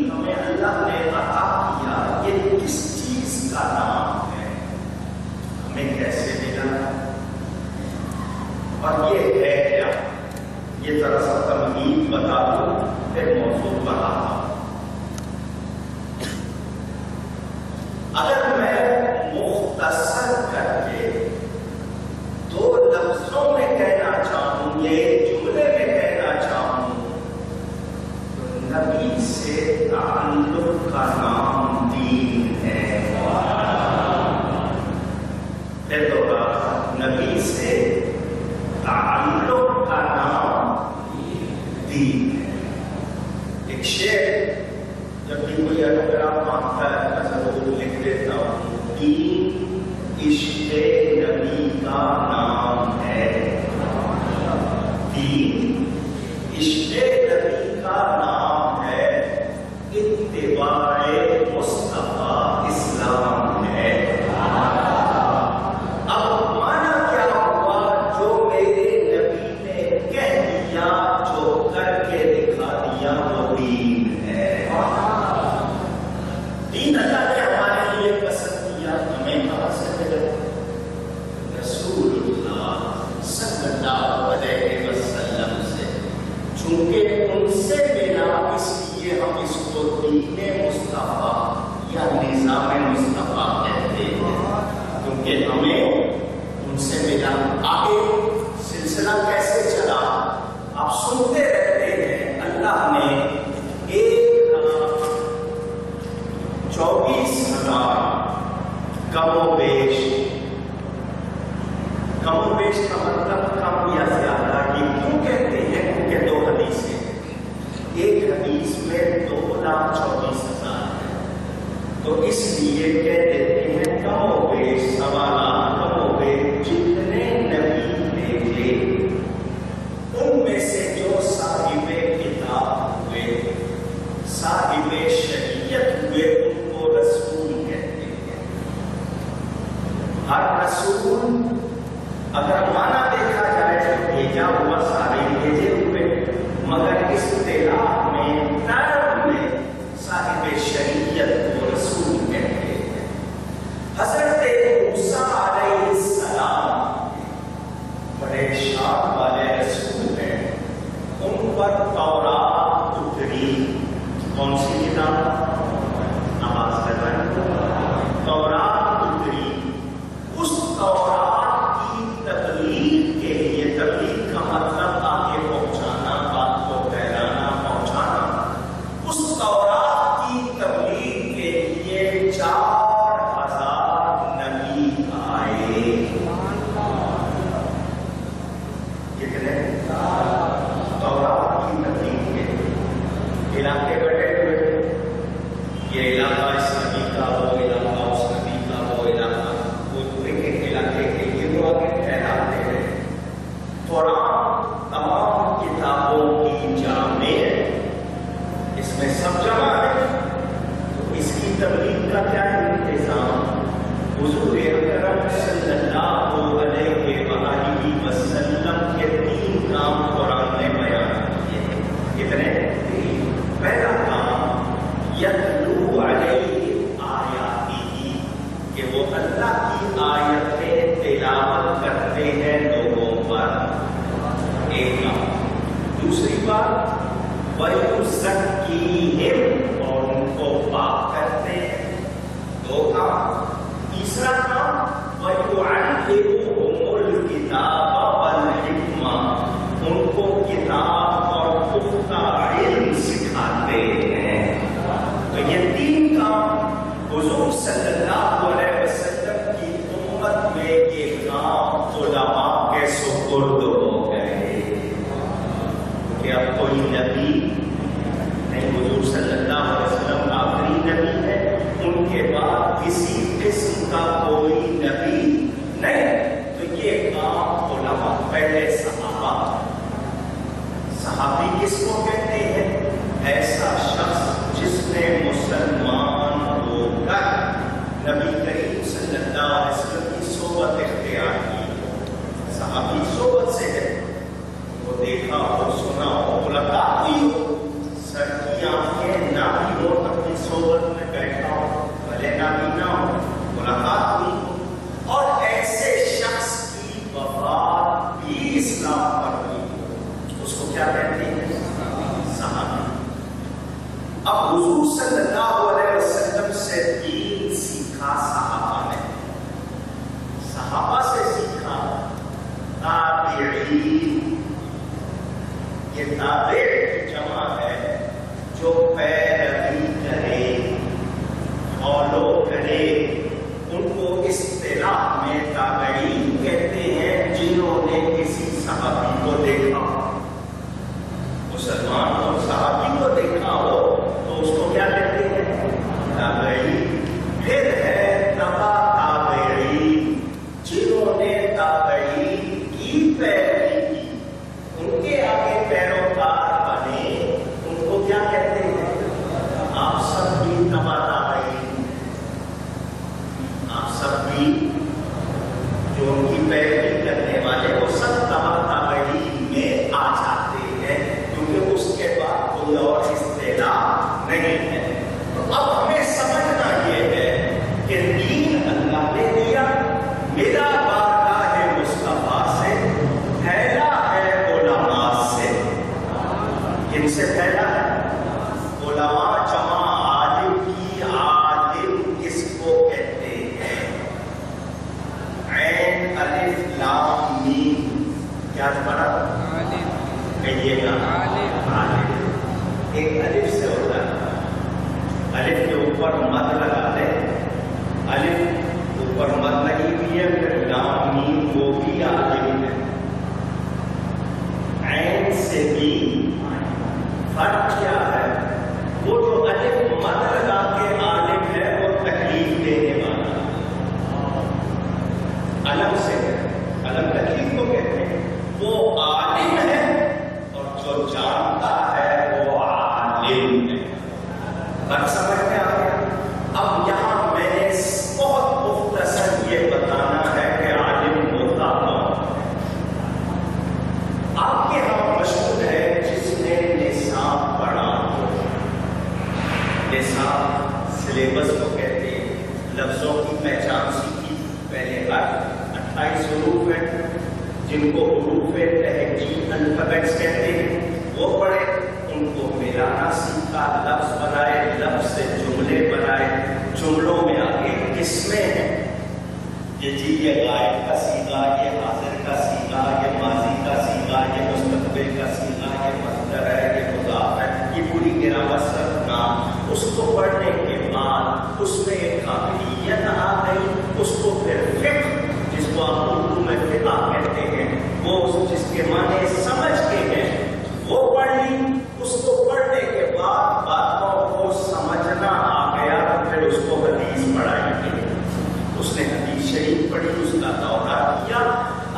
ہمیں اللہ نے عطا کیا، یہ کس چیز کا نام ہے؟ اور یہ ہے کیا؟ یہ ذرا سا تمہید بتا دوں پھر موضوع بڑھاتا ہوں۔ اگر میں مختصر کر کے دو لفظوں میں کہنا چاہوں، یہ جملے میں کہنا چاہوں، تو نبی سے تعلق کا نام دین ہے۔ پھر دوبارہ، نبی سے تعلق کا نام دین ہے۔ ایک شعر جب بھی کوئی ایڈوگراف مانگتا ہے میں ضرور لکھ دیتا ہوں، دین عشق نبی کا نام ہے۔ دین عشق نبی کا نام ہے، اتباع مصطفیٰ اسلام ہے۔ اب مانا کیا ہوا؟ جو میرے نبی نے کہہ دیا، جو کر کے دکھا دیا، وہ دین ہے۔ دین اللہ نے ہمارے لیے پسند کیا، ہمیں کہاں سے ملے؟ رسول اللہ صلی اللہ علیہ وسلم سے۔ چونکہ ان سے ملا، اس لیے ہم اس کو دین مصطفیٰ یا نظام مصطفیٰ کہتے ہیں، کیونکہ ہمیں ان سے ملا۔ آگے سلسلہ کیسے چلا آپ سنتے رہتے ہیں۔ اللہ نے 1,24,000 کم و بیش کا مطلب کم یا زیادہ، یہ کیوں کہتے ہیں؟ کیونکہ دو حدیثیں، ایک حدیث میں 2,24,000 ہے، تو اس لیے کہہ دیتے ہیں کم و بیش، سوالات کم و بیش جتنے نبی بھیجے ان میں سے جو صاحب کتاب ہوئے، صاحب شریعت ہوئے، ان کو رسول کہتے ہیں۔ ہر رسول اگر مانا دیکھا جائے تو بھیجا ہوا، سارے بھیجے ہوئے، مگر اصطلاح میں ٹرم میں صاحب شریعت کو رسول کہتے ہیں۔ حضرت موسیٰ علیہ السلام بڑے شان والے رسول ہیں، ان پر تورات اتری۔ کون سی کتاب؟ آواز کر رہے ہیں، تورات اتری۔ اس تورات کی تبلیغ کے لیے، تبلیغ کا مطلب آگے پہنچانا، بات کو پھیلانا، پہنچانا۔ اس تورات کی تبلیغ کے لیے 4,000 نبی آئے۔ کتنے؟ تورات کی تبلیغ کے علاقے بڑے ہوئے، یہ علاقہ اس نبی کا، وہ علاقہ اس نبی کا، وہ علاقہ، وہ پورے کے علاقے کے لیے وہ آگے پھیلاتے ہیں۔ قرآن تمام کتابوں کی جامع ہے، اس میں سب جمع ہے، تو اس کی تبلیغ کا کیا انتظام؟ حضور اکرم صلی اللہ علیہ وآلہ وسلم کے 3 کام قرآن نے بیان کیے ہیں۔ کتنے؟ پہلا کام یتلو علیہ آیاتہ، کہ وہ اللہ کی آیتیں تلاوت کرتے ہیں لوگوں پر، ایک کام۔ دوسری بات وَيُزَكِّيهِمْ، اور ان کو پاک کرتے ہیں، 2 کام۔ تیسرا کام وَيُعَلِّمُهُمُ الْكِتَابَ وَالْحِكْمَةَ، ان کو کتاب اور پختہ علم سکھاتے ہیں۔ تو یہ 3 کام حضور صلی اللہ علیہ وسلم کی امت میں یہ کام علماء کے سپرد ہو گئے، کہ اب کوئی نبی نہیں، حضور صلی اللہ علیہ وسلم آخری نبی ہے، ان کے بعد کسی قسم کا کوئی نبی نہیں، تو یہ کام علماء، پہلے صحابی کس کو کہتے ہیں؟ ایسا شخص جس نے مسلمان ہو کر نبی کریم صلی اللہ علیہ وسلم کی صحبت اختیار کی۔ صحابی صحبت سے ہے، وہ دیکھا ہو، سنا ہو، ملاقات ہوئی ہو، سر کی آنکھیں نہ بھی ہو، اپنی صحبت میں بیٹھا ہو، بھلے نہ بھی نہ ہو، ملاقات ہوئی ہو، اور ایسے شخص کی وفات 20 صلی اللہ علیہ وسلم سے دین سیکھا صحابہ نے، صحابہ سے سیکھا، تابعین، یہ تابع کی جمع ہے جو پیروی کرے، فالو کرے، ان کو اصطلاح میں تابعین کہتے ہیں جنہوں نے کسی صحابی کو دیکھا، مسلمان اور صحابی کو دیکھا ہو تو اس کو کیا کہتے ہیں؟ تابعین۔ پھر ہے تبع تابعین، جنہوں نے تابعین کی پیروی کی، ان کے آگے پیروکار بنے، ان کو کیا کہتے ہیں؟ آپ سب بھی تبع تابعین، آپ سب بھی جو ان کی پیروی کرنے والے وہ سب تبع تابعین میں آ جاتے ہیں، کیونکہ اس کے بعد کوئی اور اصطلاح نہیں ہے۔ تو اب ہمیں سمجھنا یہ ہے کہ دین اللہ نے دیا، میرا بارگاہ مصطفیٰ سے پھیلا ہے، علماء سے۔ کن سے پھیلا ہے؟ علماء جمع عالم کی، عالم کس کو کہتے ہیں؟ عین الف لام میم، کیا پڑھا؟ کہیے گا عالم۔ ایک الف سے ہوتا ہے، الف کے اوپر مد لگا دے، الف اوپر مد لگی ہوئی ہے، پھر لام میم وہ بھی عالم ہے۔ عین سے بھی فرق کیا ہے؟ وہ جو الف مد لگا کے عالم ہے وہ تکلیف دینے والا، علم سے ہے، علم تکلیف کو کہتے ہیں، وہ عالم ہے، اور جو جانتا ہے وہ عالم ہے۔ فرق سمجھ میں آ گیا؟ اب یہاں میں نے بہت مختصر یہ بتانا ہے کہ عالم ہوتا کون؟ آپ کے یہاں مشہور ہے جس نے نصاب پڑھا ہو، نصاب سلیبس کو کہتے ہیں، لفظوں کی پہچان سیکھی، پہلے 28 حروف ہیں جن کو حروف تہجی الفابیٹس کہتے ہیں، وہ پڑھے، ان کو ملانا سیکھا، لفظ بنائے، لفظ سے جملے بنائے، جملوں میں آگے قسمیں ہیں، یہ جی یہ غائب کا سیغہ، یہ حاضر کا سیغہ، یہ ماضی کا سیغہ، یہ مستقبل کا سیغہ، یہ مصدر ہے، یہ مضاف ہے، یہ پوری گرامر صرف نام۔ اس کو پڑھنے کے بعد اس میں ایک قابلیت آ گئی، اس کو پھر فقہ، جس کو آپ اردو میں فقہ کہتے ہیں، وہ جس کے معنی سمجھ کے ہیں وہ پڑھ لی۔ اس کو پڑھنے کے بعد باتوں کو سمجھنا آ گیا تو پھر اس کو حدیث پڑھائی گئی، اس نے حدیث شریف پڑھی، اس کا دورہ کیا،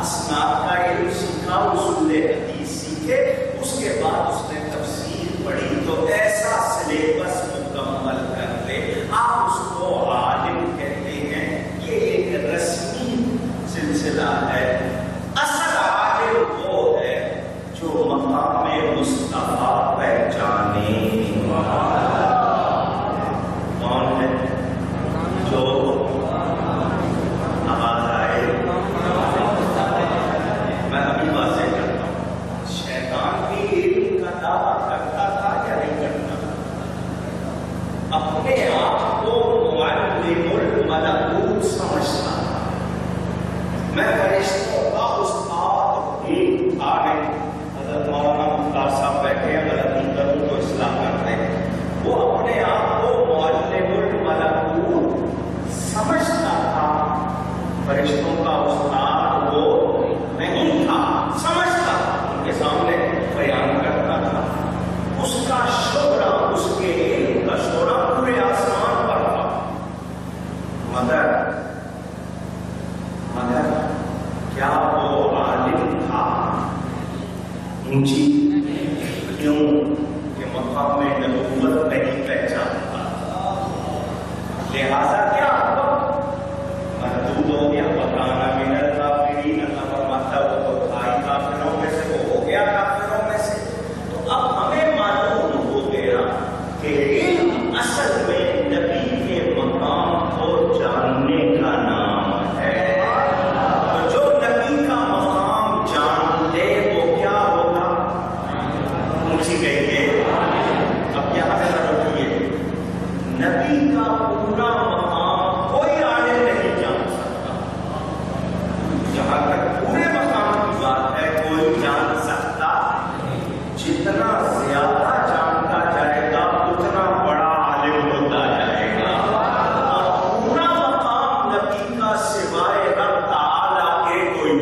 اسناد کا علم سیکھا، اصول حدیث سیکھے، اس کے بعد اس نے تفسیر پڑھی، تو ایسا سلیبس مکمل کر لے، آپ اس کو عالم کہتے ہیں۔ یہ ایک رسمی سلسلہ ہے۔ اصل عالم وہ ہے جو مقام مصطفیٰ پہچانے۔ کون ہے؟ جو آواز آئے، میں ابھی واضح کرتا ہوں، شیطان بھی علم کا دعویٰ کرتا تھا یا نہیں کرتا تھا؟ اپنے آپ کو معلم الملکوت سمجھتا تھا، میں فرشتوں کا استاد ہی تھا نہیں۔ حضرت مولانا مختار صاحب بیٹھے ہیں، غلطی کروں تو اصلاح کرتے ہیں، وہ اپنے آپ کو معلم الملکوت سمجھتا تھا، فرشتوں کا استاد وہ نہیں تھا، سمجھتا تھا، ان کے سامنے بیان کرتا تھا، اس کا شعرا، اس کے علم کا شعرا پورے آسمان پر تھا، مگر کیا وہ عالم تھا؟ اونچی کیوں کہ مقام میں نبوت نہیں پہچانتا، لہذا کیا مردود ہو گیا، بکانا من الکافرین، اللہ فرماتا وہ تو تھا ہی کافروں میں سے، وہ ہو گیا کافروں میں سے۔ تو اب ہمیں معلوم ہو گیا کہ علم اصل میں نبی کے مقام کو جاننے کا نام ہے۔ تو جو نبی کا مقام جان لے وہ کیا ہوگا؟ اونچی کہیں گے۔ اب یہاں سے رکھیے،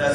10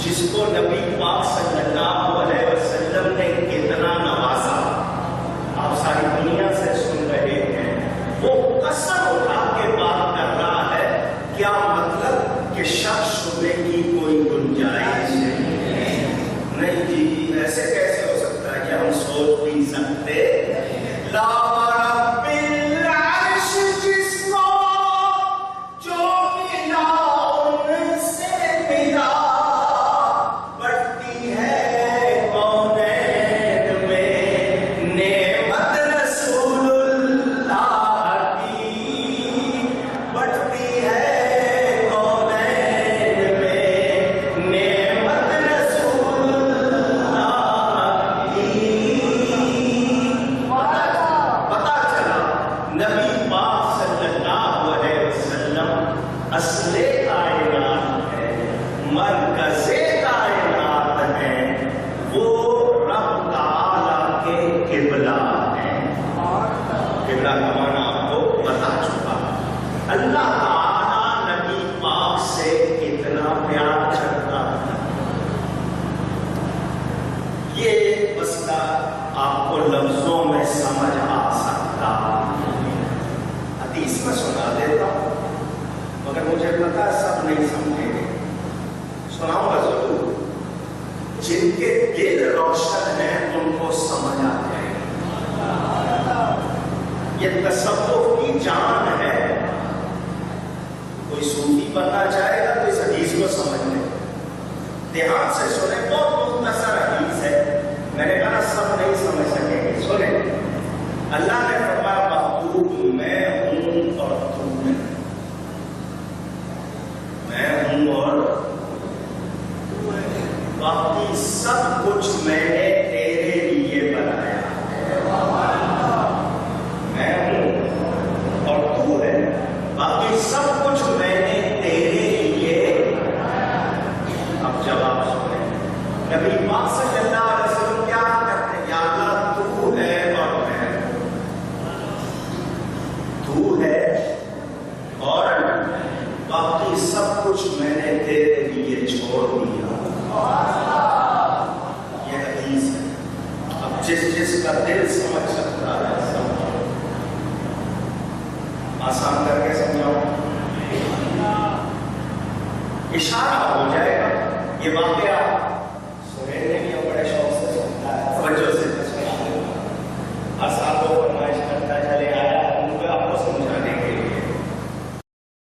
جس کو نبی پاک صلی اللہ علیہ وسلم نے کتنا نوازا، آپ ساری دنیا سے سن رہے ہیں، وہ قسم اٹھا کے بات کر رہا ہے، کیا مطلب کہ شک شبے کی کوئی گنجائش نہیں جی، ایسے کیسے ہو سکتا ہے کہ ہم سوچ بھی سکتے؟ لا رب العرش جس کو جو ملا ان سے ملا، بڑھتی ہے کونین میں نعمت رسول اللہ کی، بڑھتی ہے کونین میں نعمت رسول اللہ کی۔ پتا چلا نبی پاک صلی اللہ علیہ وسلم اصل کائنات ہے، مرکز کائنات ہے، وہ رب تعالیٰ کے قبلہ ہیں۔ قبلہ کا معنی آپ کو بتا چکا۔ اللہ تعالیٰ نبی پاک سے کتنا پیار کرتا ہے، یہ مسئلہ آپ کو لفظوں میں سمجھ آ سکتا، حدیث میں سنا دیتا ہوں، مگر مجھے پتا ہے سب نہیں سمجھیں گے، سناؤں گا ضرور۔ جن کے دل روشن ہیں ان کو سمجھ آ جائے گا، یہ تصوف کی جان ہے۔ کوئی صوفی بننا چاہے گا تو اس حدیث کو سمجھ لے، دھیان سے سنیں، بہت مختصر حدیث ہے، میں نے کہا سب نہیں سمجھ سکیں گے، سنیں۔ اللہ نے فرمایا محبوب میں ہوں اور تو ہے، میں ہوں اور باقی سب کچھ میں نے تیرے لیے بنایا ہے، میں ہوں اور تو ہے، باقی سب کچھ میں نے تیرے لیے۔ اب جواب سنیں، نبی پاک صلی اللہ علیہ وسلم کیا کہتے ہیں؟ یا اللہ تو ہے اور میں، تو ہے اور باقی سب کچھ میں نے تیرے لیے چھوڑ دیا۔ یہ حدیث ہے، اب جس کا دل سمجھ سکتا ہے سمجھو، آسان کر کے سمجھاؤ، اشارہ ہو جائے گا۔ یہ واقعہ سنیں